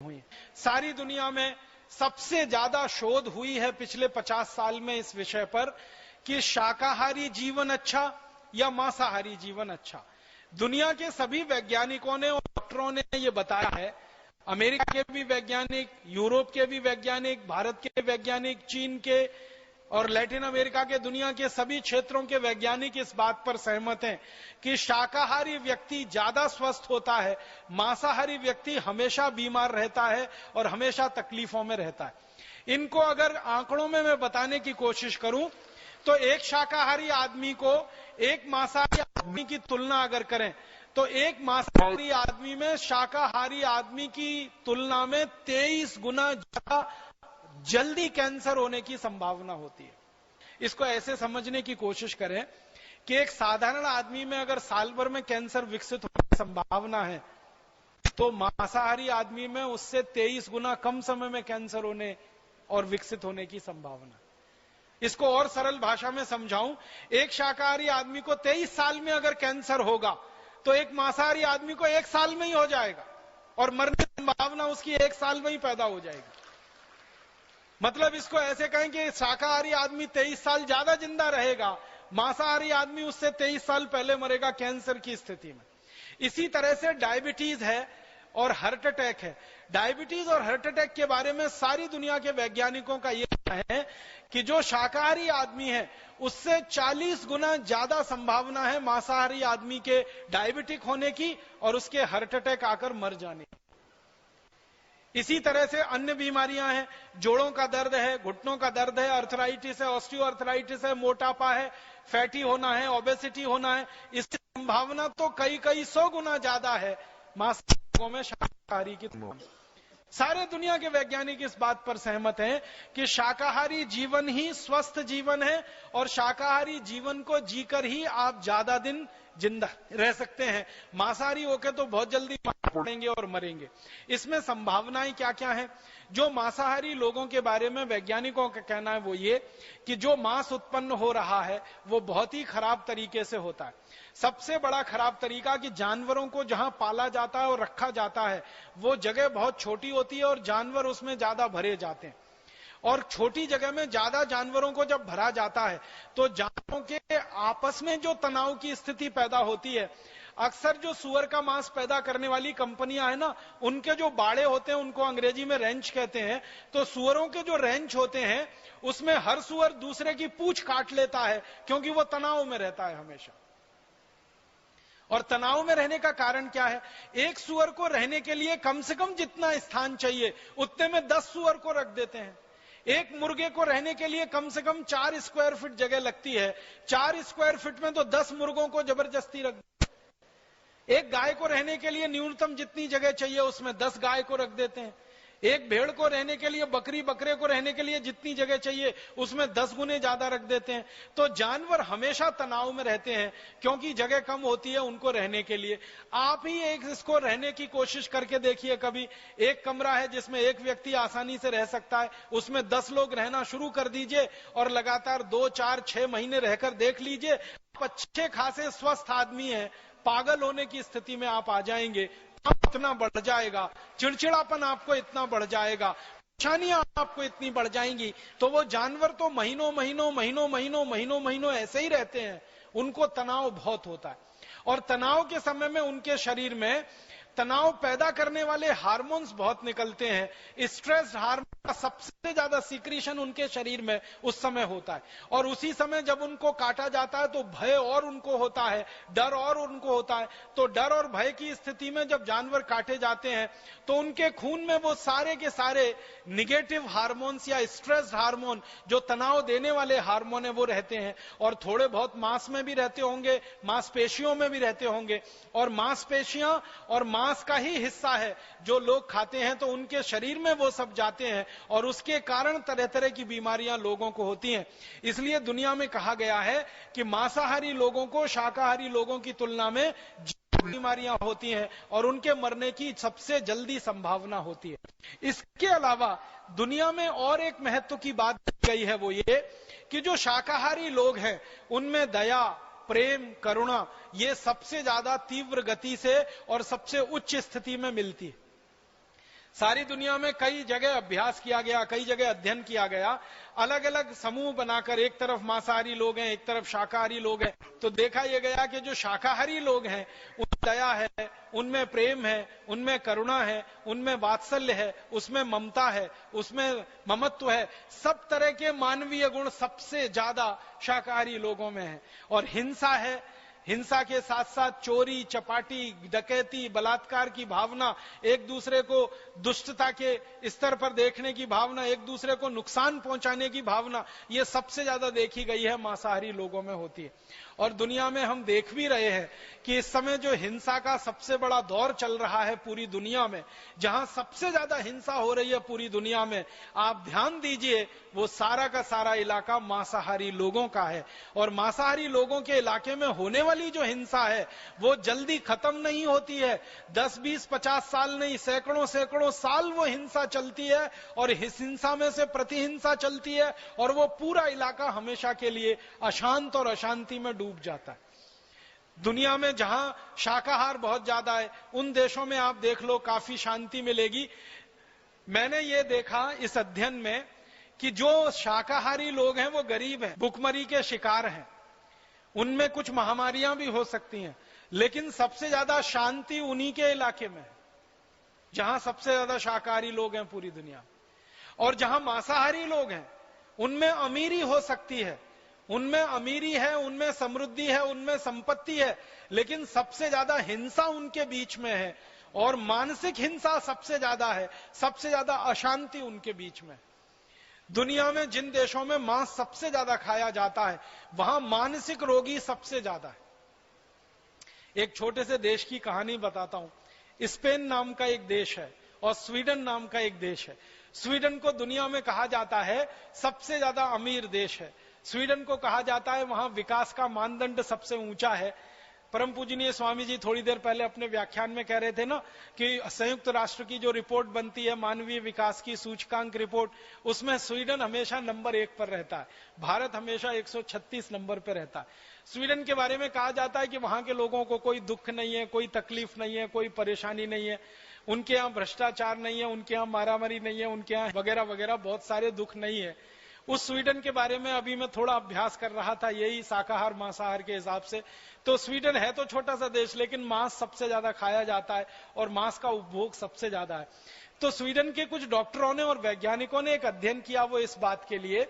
हुई। सारी दुनिया में सबसे ज्यादा शोध हुई है पिछले 50 साल में इस विषय पर कि शाकाहारी जीवन अच्छा या मांसाहारी जीवन अच्छा। दुनिया के सभी वैज्ञानिकों ने और डॉक्टरों ने यह बताया है, अमेरिका के भी वैज्ञानिक, यूरोप के भी वैज्ञानिक, भारत के वैज्ञानिक, चीन के और लैटिन अमेरिका के, दुनिया के सभी क्षेत्रों के वैज्ञानिक इस बात पर सहमत हैं कि शाकाहारी व्यक्ति ज्यादा स्वस्थ होता है, मांसाहारी व्यक्ति हमेशा बीमार रहता है और हमेशा तकलीफों में रहता है। इनको अगर आंकड़ों में मैं बताने की कोशिश करूं तो एक शाकाहारी आदमी को एक मांसाहारी आदमी की तुलना अगर करें तो एक मांसाहारी आदमी में शाकाहारी आदमी की तुलना में 23 गुना ज्यादा जल्दी कैंसर होने की संभावना होती है। इसको ऐसे समझने की कोशिश करें कि एक साधारण आदमी में अगर साल भर में कैंसर विकसित होने की संभावना है तो मांसाहारी आदमी में उससे 23 गुना कम समय में कैंसर होने और विकसित होने की संभावना। इसको और सरल भाषा में समझाऊं, एक शाकाहारी आदमी को 23 साल में अगर कैंसर होगा तो एक मांसाहारी आदमी को 1 साल में ही हो जाएगा और मरने की संभावना उसकी 1 साल में ही पैदा हो जाएगी। मतलब इसको ऐसे कहें कि शाकाहारी आदमी 23 साल ज्यादा जिंदा रहेगा, मांसाहारी आदमी उससे 23 साल पहले मरेगा कैंसर की स्थिति में। इसी तरह से डायबिटीज है और हार्ट अटैक है। डायबिटीज और हार्ट अटैक के बारे में सारी दुनिया के वैज्ञानिकों का यह कहना है कि जो शाकाहारी आदमी है उससे 40 गुना ज्यादा संभावना है मांसाहारी आदमी के डायबिटिक होने की और उसके हार्ट अटैक आकर मर जाने की। इसी तरह से अन्य बीमारियां हैं, जोड़ों का दर्द है, घुटनों का दर्द है, अर्थराइटिस है, ऑस्टियोआर्थराइटिस है, मोटापा है, फैटी होना है, ओबेसिटी होना है। इसकी संभावना तो कई 100 गुना ज्यादा है मांसाहारी में शाकाहारी की। सारे दुनिया के वैज्ञानिक इस बात पर सहमत हैं कि शाकाहारी जीवन ही स्वस्थ जीवन है और शाकाहारी जीवन को जीकर ही आप ज्यादा दिन जिंदा रह सकते हैं। मांसाहारी होकर तो बहुत जल्दी पड़ेंगे और मरेंगे। इसमें संभावनाएं क्या क्या हैं? जो मांसाहारी लोगों के बारे में वैज्ञानिकों का कहना है वो ये कि जो मांस उत्पन्न हो रहा है वो बहुत ही खराब तरीके से होता है। सबसे बड़ा खराब तरीका कि जानवरों को जहां पाला जाता है और रखा जाता है वो जगह बहुत छोटी होती है और जानवर उसमें ज्यादा भरे जाते हैं। और छोटी जगह में ज्यादा जानवरों को जब भरा जाता है तो जानवरों के आपस में जो तनाव की स्थिति पैदा होती है, अक्सर जो सुअर का मांस पैदा करने वाली कंपनियां है ना, उनके जो बाड़े होते हैं उनको अंग्रेजी में रेंच कहते हैं। तो सुअरों के जो रेंच होते हैं उसमें हर सुअर दूसरे की पूंछ काट लेता है क्योंकि वो तनाव में रहता है हमेशा। और तनाव में रहने का कारण क्या है? एक सुअर को रहने के लिए कम से कम जितना स्थान चाहिए उतने में 10 सुअर को रख देते हैं। एक मुर्गे को रहने के लिए कम से कम 4 स्क्वायर फीट जगह लगती है। 4 स्क्वायर फीट में तो 10 मुर्गों को जबरदस्ती रख देते। एक गाय को रहने के लिए न्यूनतम जितनी जगह चाहिए उसमें 10 गाय को रख देते हैं। एक भेड़ को रहने के लिए, बकरे को रहने के लिए जितनी जगह चाहिए उसमें 10 गुने ज्यादा रख देते हैं। तो जानवर हमेशा तनाव में रहते हैं क्योंकि जगह कम होती है उनको रहने के लिए। आप ही एक इसको रहने की कोशिश करके देखिए कभी। एक कमरा है जिसमें एक व्यक्ति आसानी से रह सकता है, उसमें 10 लोग रहना शुरू कर दीजिए और लगातार 2, 4, 6 महीने रहकर देख लीजिए। आप अच्छे खासे स्वस्थ आदमी हैं, पागल होने की स्थिति में आप आ जाएंगे, इतना बढ़ जाएगा, चिड़चिड़ापन आपको इतना बढ़ जाएगा, परेशानियां आपको इतनी बढ़ जाएंगी। तो वो जानवर तो महीनों ऐसे ही रहते हैं, उनको तनाव बहुत होता है। और तनाव के समय में उनके शरीर में तनाव पैदा करने वाले हार्मोन्स बहुत निकलते हैं। स्ट्रेस हार्मोन का सबसे ज्यादा सीक्रेशन उनके शरीर में उस समय होता है। और उसी समय जब उनको काटा जाता है तो भय और उनको होता है, डर और उनको होता है। तो डर और भय की स्थिति में जब जानवर काटे जाते हैं तो उनके खून में वो सारे के सारे निगेटिव हार्मोन्स या स्ट्रेस हार्मोन, जो तनाव देने वाले हार्मोन है, वो रहते हैं। और थोड़े बहुत मांस में भी रहते होंगे, मांसपेशियों में भी रहते होंगे। और मांसपेशियां और मांस का ही हिस्सा है जो लोग खाते हैं, तो उनके शरीर में वो सब जाते हैं और उसके कारण तरह तरह की बीमारियां लोगों को होती हैं। इसलिए दुनिया में कहा गया है कि मांसाहारी लोगों को शाकाहारी लोगों की तुलना में बीमारियां होती हैं और उनके मरने की सबसे जल्दी संभावना होती है। इसके अलावा दुनिया में और एक महत्व की बात गई है, वो ये कि जो शाकाहारी लोग हैं उनमें दया, प्रेम, करुणा ये सबसे ज्यादा तीव्र गति से और सबसे उच्च स्थिति में मिलती है। सारी दुनिया में कई जगह अभ्यास किया गया, कई जगह अध्ययन किया गया, अलग अलग समूह बनाकर, एक तरफ मांसाहारी लोग हैं, एक तरफ शाकाहारी लोग हैं, तो देखा यह गया कि जो शाकाहारी लोग हैं उनमें दया है, उनमें प्रेम है, उनमें करुणा है, उनमें वात्सल्य है, उसमें ममता है, उसमें ममत्व है, सब तरह के मानवीय गुण सबसे ज्यादा शाकाहारी लोगों में है। और हिंसा है, हिंसा के साथ साथ चोरी, चपाटी, डकैती, बलात्कार की भावना, एक दूसरे को दुष्टता के स्तर पर देखने की भावना, एक दूसरे को नुकसान पहुंचाने की भावना, ये सबसे ज्यादा देखी गई है मांसाहारी लोगों में होती है। और दुनिया में हम देख भी रहे हैं कि इस समय जो हिंसा का सबसे बड़ा दौर चल रहा है पूरी दुनिया में, जहां सबसे ज्यादा हिंसा हो रही है पूरी दुनिया में, आप ध्यान दीजिए, वो सारा का सारा इलाका मांसाहारी लोगों का है। और मांसाहारी लोगों के इलाके में होने वाली जो हिंसा है वो जल्दी खत्म नहीं होती है। 10, 20, 50 साल नहीं, सैकड़ों सैकड़ों साल वो हिंसा चलती है, और इस हिंसा में से प्रतिहिंसा चलती है, और वो पूरा इलाका हमेशा के लिए अशांत और अशांति में डूब जाता है। दुनिया में जहां शाकाहार बहुत ज्यादा है, उन देशों में आप देख लो काफी शांति मिलेगी। मैंने ये देखा इस अध्ययन में कि जो शाकाहारी लोग हैं वो गरीब हैं, भुखमरी के शिकार हैं, उनमें कुछ महामारियां भी हो सकती हैं, लेकिन सबसे ज्यादा शांति उन्हीं के इलाके में है जहां सबसे ज्यादा शाकाहारी लोग हैं पूरी दुनिया। और जहां मांसाहारी लोग हैं उनमें अमीरी हो सकती है, उनमें अमीरी है, उनमें समृद्धि है, उनमें संपत्ति है, लेकिन सबसे ज्यादा हिंसा उनके बीच में है, और मानसिक हिंसा सबसे ज्यादा है, सबसे ज्यादा अशांति उनके बीच में। दुनिया में जिन देशों में मांस सबसे ज्यादा खाया जाता है वहां मानसिक रोगी सबसे ज्यादा है। एक छोटे से देश की कहानी बताता हूं। स्पेन नाम का एक देश है और स्वीडन नाम का एक देश है। स्वीडन को दुनिया में कहा जाता है सबसे ज्यादा अमीर देश है। स्वीडन को कहा जाता है वहां विकास का मानदंड सबसे ऊंचा है। परम पूजनीय स्वामी जी थोड़ी देर पहले अपने व्याख्यान में कह रहे थे ना कि संयुक्त राष्ट्र की जो रिपोर्ट बनती है मानवीय विकास की सूचकांक रिपोर्ट, उसमें स्वीडन हमेशा नंबर 1 पर रहता है, भारत हमेशा 136 नंबर पर रहता है। स्वीडन के बारे में कहा जाता है कि वहां के लोगों को कोई दुख नहीं है, कोई तकलीफ नहीं है, कोई परेशानी नहीं है, उनके यहाँ भ्रष्टाचार नहीं है, उनके यहाँ मारामारी नहीं है, उनके यहाँ वगैरह वगैरह बहुत सारे दुख नहीं है। उस स्वीडन के बारे में अभी मैं थोड़ा अभ्यास कर रहा था, यही शाकाहार मांसाहार के हिसाब से। तो स्वीडन है तो छोटा सा देश, लेकिन मांस सबसे ज्यादा खाया जाता है और मांस का उपभोग सबसे ज्यादा है। तो स्वीडन के कुछ डॉक्टरों ने और वैज्ञानिकों ने एक अध्ययन किया, वो इस बात के लिए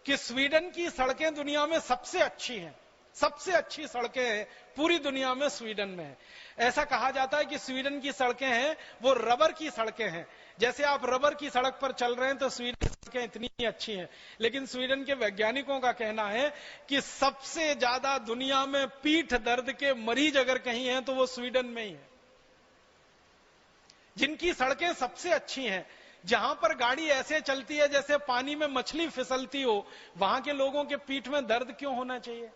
कि स्वीडन की सड़कें दुनिया में सबसे अच्छी हैं, सबसे अच्छी सड़कें हैं पूरी दुनिया में स्वीडन में है। ऐसा कहा जाता है कि स्वीडन की सड़कें हैं वो रबर की सड़कें हैं। जैसे आप रबर की सड़क पर चल रहे हैं तो स्वीडन की सड़कें इतनी अच्छी हैं, लेकिन स्वीडन के वैज्ञानिकों का कहना है कि सबसे ज्यादा दुनिया में पीठ दर्द के मरीज अगर कहीं हैं तो वो स्वीडन में ही है। जिनकी सड़कें सबसे अच्छी हैं, जहां पर गाड़ी ऐसे चलती है जैसे पानी में मछली फिसलती हो, वहां के लोगों के पीठ में दर्द क्यों होना चाहिए?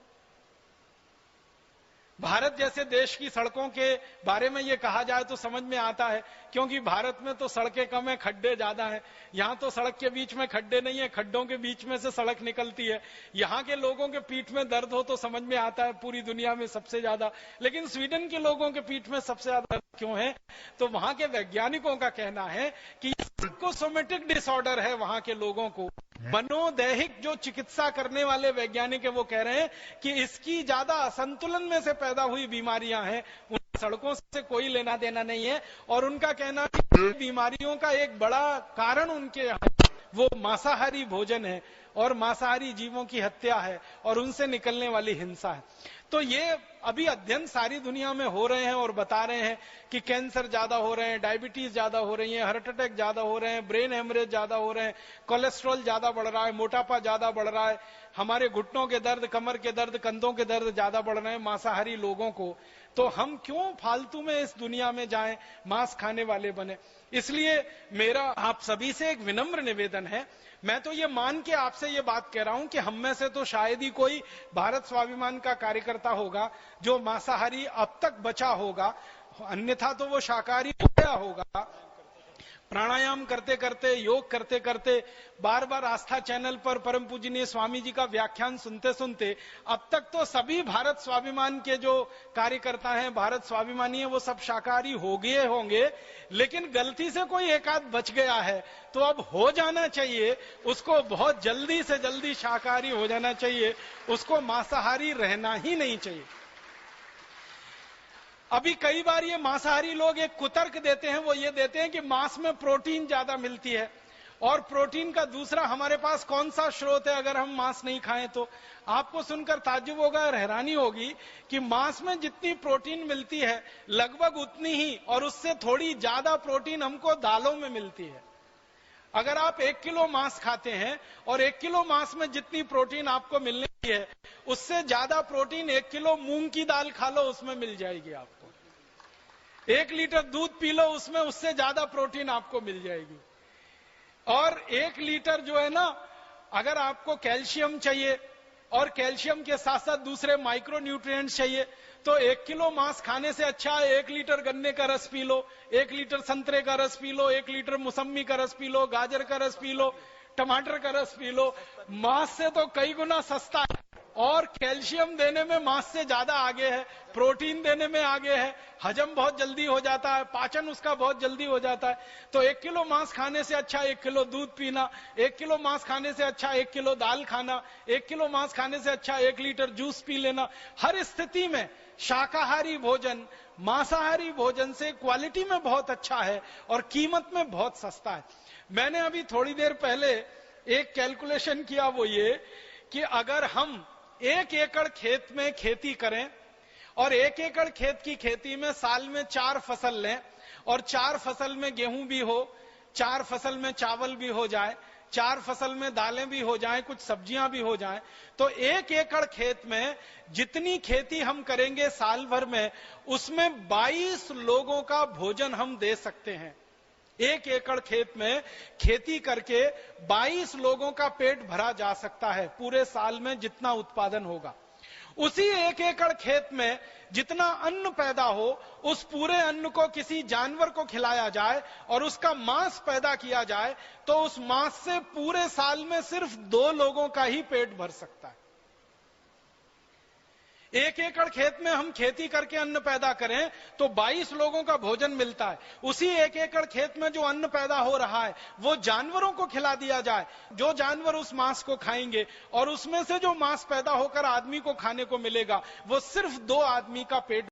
भारत जैसे देश की सड़कों के बारे में ये कहा जाए तो समझ में आता है, क्योंकि भारत में तो सड़कें कम है, खड्डे ज्यादा हैं। यहां तो सड़क के बीच में खड्डे नहीं है, खड्डों के बीच में से सड़क निकलती है। यहां के लोगों के पीठ में दर्द हो तो समझ में आता है पूरी दुनिया में सबसे ज्यादा, लेकिन स्वीडन के लोगों के पीठ में सबसे ज्यादा दर्द क्यों है? तो वहां के वैज्ञानिकों का कहना है कि साइकोसोमेटिक डिसऑर्डर है वहां के लोगों को। मनोदैहिक जो चिकित्सा करने वाले वैज्ञानिक है वो कह रहे हैं कि इसकी ज्यादा असंतुलन में से पैदा हुई बीमारियां हैं, उन सड़कों से कोई लेना देना नहीं है। और उनका कहना है कि बीमारियों का एक बड़ा कारण उनके यहाँ वो मांसाहारी भोजन है और मांसाहारी जीवों की हत्या है और उनसे निकलने वाली हिंसा है। तो ये अभी अध्ययन सारी दुनिया में हो रहे हैं और बता रहे हैं कि कैंसर ज्यादा हो रहे हैं, डायबिटीज ज्यादा हो रही है, हार्ट अटैक ज्यादा हो रहे हैं, ब्रेन हेमरेज ज्यादा हो रहे हैं, कोलेस्ट्रॉल ज्यादा बढ़ रहा है, मोटापा ज्यादा बढ़ रहा है, हमारे घुटनों के दर्द, कमर के दर्द, कंधों के दर्द ज्यादा बढ़ रहे हैं मांसाहारी लोगों को। तो हम क्यों फालतू में इस दुनिया में जाएं, मांस खाने वाले बने? इसलिए मेरा आप सभी से एक विनम्र निवेदन है, मैं तो ये मान के आपसे ये बात कह रहा हूं कि हम में से तो शायद ही कोई भारत स्वाभिमान का कार्यकर्ता होगा जो मांसाहारी अब तक बचा होगा, अन्यथा तो वो शाकाहारी हो गया होगा। प्राणायाम करते करते, योग करते करते, बार बार आस्था चैनल पर परम पूजनीय स्वामी जी का व्याख्यान सुनते सुनते अब तक तो सभी भारत स्वाभिमान के जो कार्यकर्ता हैं, भारत स्वाभिमानी है, वो सब शाकाहारी हो गए होंगे, लेकिन गलती से कोई एक आध बच गया है तो अब हो जाना चाहिए, उसको बहुत जल्दी से जल्दी शाकाहारी हो जाना चाहिए, उसको मांसाहारी रहना ही नहीं चाहिए। अभी कई बार ये मांसाहारी लोग एक कुतर्क देते हैं, वो ये देते हैं कि मांस में प्रोटीन ज्यादा मिलती है, और प्रोटीन का दूसरा हमारे पास कौन सा स्रोत है अगर हम मांस नहीं खाएं तो। आपको सुनकर ताज्जुब होगा और हैरानी होगी कि मांस में जितनी प्रोटीन मिलती है लगभग उतनी ही और उससे थोड़ी ज्यादा प्रोटीन हमको दालों में मिलती है। अगर आप 1 किलो मांस खाते हैं और 1 किलो मांस में जितनी प्रोटीन आपको मिलनी है उससे ज्यादा प्रोटीन 1 किलो मूंग की दाल खा लो, उसमें मिल जाएगी आपको। 1 लीटर दूध पी लो, उसमें उससे ज्यादा प्रोटीन आपको मिल जाएगी। और 1 लीटर जो है ना, अगर आपको कैल्शियम चाहिए और कैल्शियम के साथ साथ दूसरे माइक्रो न्यूट्रिएंट्स चाहिए तो 1 किलो मांस खाने से अच्छा है 1 लीटर गन्ने का रस पी लो, 1 लीटर संतरे का रस पी लो, 1 लीटर मौसम्मी का रस पी लो, गाजर का रस पी लो, टमाटर का रस पी लो। मांस से तो कई गुना सस्ता है और कैल्शियम देने में मांस से ज्यादा आगे है, प्रोटीन देने में आगे है, हजम बहुत जल्दी हो जाता है, पाचन उसका बहुत जल्दी हो जाता है। तो 1 किलो मांस खाने से अच्छा 1 किलो दूध पीना, 1 किलो मांस खाने से अच्छा 1 किलो दाल खाना, 1 किलो मांस खाने से अच्छा 1 लीटर जूस पी लेना। हर स्थिति में शाकाहारी भोजन मांसाहारी भोजन से क्वालिटी में बहुत अच्छा है और कीमत में बहुत सस्ता है। मैंने अभी थोड़ी देर पहले एक कैलकुलेशन किया, वो ये कि अगर हम 1 एकड़ खेत में खेती करें और 1 एकड़ खेत की खेती में साल में 4 फसल लें और 4 फसल में गेहूं भी हो, 4 फसल में चावल भी हो जाए, 4 फसल में दालें भी हो जाएं, कुछ सब्जियां भी हो जाएं, तो 1 एकड़ खेत में जितनी खेती हम करेंगे साल भर में उसमें 22 लोगों का भोजन हम दे सकते हैं। 1 एकड़ खेत में खेती करके 22 लोगों का पेट भरा जा सकता है पूरे साल में जितना उत्पादन होगा। उसी 1 एकड़ खेत में जितना अन्न पैदा हो उस पूरे अन्न को किसी जानवर को खिलाया जाए और उसका मांस पैदा किया जाए तो उस मांस से पूरे साल में सिर्फ 2 लोगों का ही पेट भर सकता है। 1 एकड़ खेत में हम खेती करके अन्न पैदा करें तो 22 लोगों का भोजन मिलता है। उसी 1 एकड़ खेत में जो अन्न पैदा हो रहा है वो जानवरों को खिला दिया जाए, जो जानवर उस मांस को खाएंगे और उसमें से जो मांस पैदा होकर आदमी को खाने को मिलेगा वो सिर्फ 2 आदमी का पेट